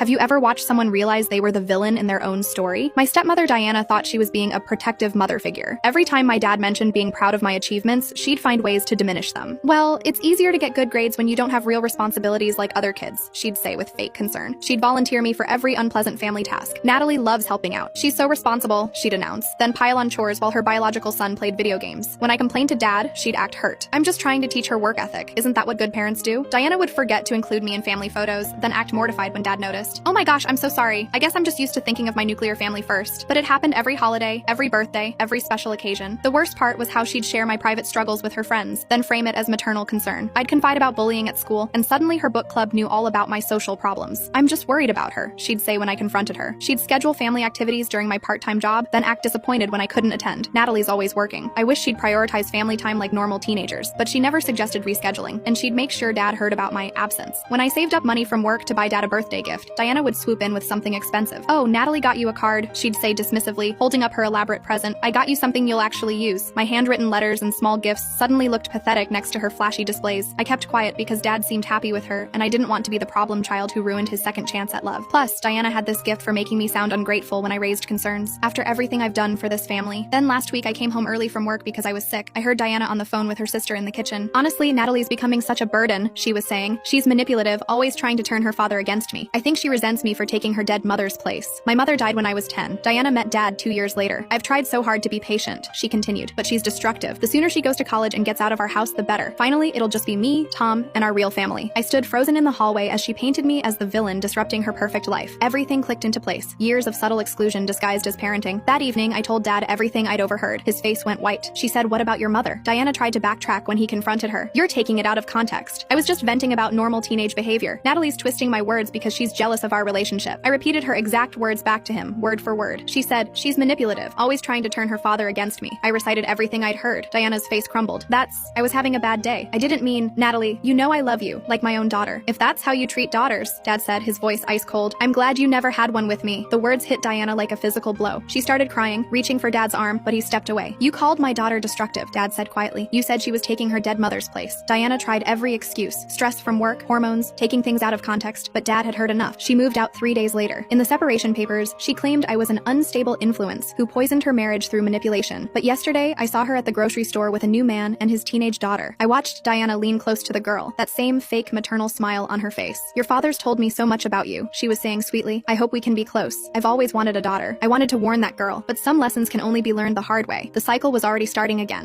Have you ever watched someone realize they were the villain in their own story? My stepmother Diana thought she was being a protective mother figure. Every time my dad mentioned being proud of my achievements, she'd find ways to diminish them. Well, it's easier to get good grades when you don't have real responsibilities like other kids, she'd say with fake concern. She'd volunteer me for every unpleasant family task. Natalie loves helping out. She's so responsible, she'd announce, then pile on chores while her biological son played video games. When I complained to dad, she'd act hurt. I'm just trying to teach her work ethic. Isn't that what good parents do? Diana would forget to include me in family photos, then act mortified when dad noticed. Oh my gosh, I'm so sorry. I guess I'm just used to thinking of my nuclear family first. But it happened every holiday, every birthday, every special occasion. The worst part was how she'd share my private struggles with her friends, then frame it as maternal concern. I'd confide about bullying at school, and suddenly her book club knew all about my social problems. I'm just worried about her, she'd say when I confronted her. She'd schedule family activities during my part-time job, then act disappointed when I couldn't attend. Natalie's always working. I wish she'd prioritize family time like normal teenagers, but she never suggested rescheduling, and she'd make sure dad heard about my absence. When I saved up money from work to buy dad a birthday gift, Diana would swoop in with something expensive. Oh, Natalie got you a card, she'd say dismissively, holding up her elaborate present. I got you something you'll actually use. My handwritten letters and small gifts suddenly looked pathetic next to her flashy displays. I kept quiet because dad seemed happy with her, and I didn't want to be the problem child who ruined his second chance at love. Plus, Diana had this gift for making me sound ungrateful when I raised concerns. After everything I've done for this family. Then last week I came home early from work because I was sick. I heard Diana on the phone with her sister in the kitchen. Honestly, Natalie's becoming such a burden, she was saying. She's manipulative, always trying to turn her father against me. I think she resents me for taking her dead mother's place. My mother died when I was 10. Diana met dad 2 years later. I've tried so hard to be patient, she continued, but she's destructive. The sooner she goes to college and gets out of our house, the better. Finally, it'll just be me, Tom, and our real family. I stood frozen in the hallway as she painted me as the villain disrupting her perfect life. Everything clicked into place. Years of subtle exclusion disguised as parenting. That evening, I told dad everything I'd overheard. His face went white. She said, "What about your mother?" Diana tried to backtrack when he confronted her. "You're taking it out of context. I was just venting about normal teenage behavior. Natalie's twisting my words because she's jealous of our relationship." I repeated her exact words back to him, word for word. She said, "She's manipulative, always trying to turn her father against me." I recited everything I'd heard. Diana's face crumbled. I was having a bad day. I didn't mean, Natalie, you know I love you, like my own daughter. If that's how you treat daughters, dad said, his voice ice cold. I'm glad you never had one with me. The words hit Diana like a physical blow. She started crying, reaching for dad's arm, but he stepped away. You called my daughter destructive, dad said quietly. You said she was taking her dead mother's place. Diana tried every excuse. Stress from work, hormones, taking things out of context, but dad had heard enough. She moved out 3 days later. In the separation papers, she claimed I was an unstable influence who poisoned her marriage through manipulation. But yesterday, I saw her at the grocery store with a new man and his teenage daughter. I watched Diana lean close to the girl, that same fake maternal smile on her face. Your father's told me so much about you, she was saying sweetly. I hope we can be close. I've always wanted a daughter. I wanted to warn that girl, but some lessons can only be learned the hard way. The cycle was already starting again.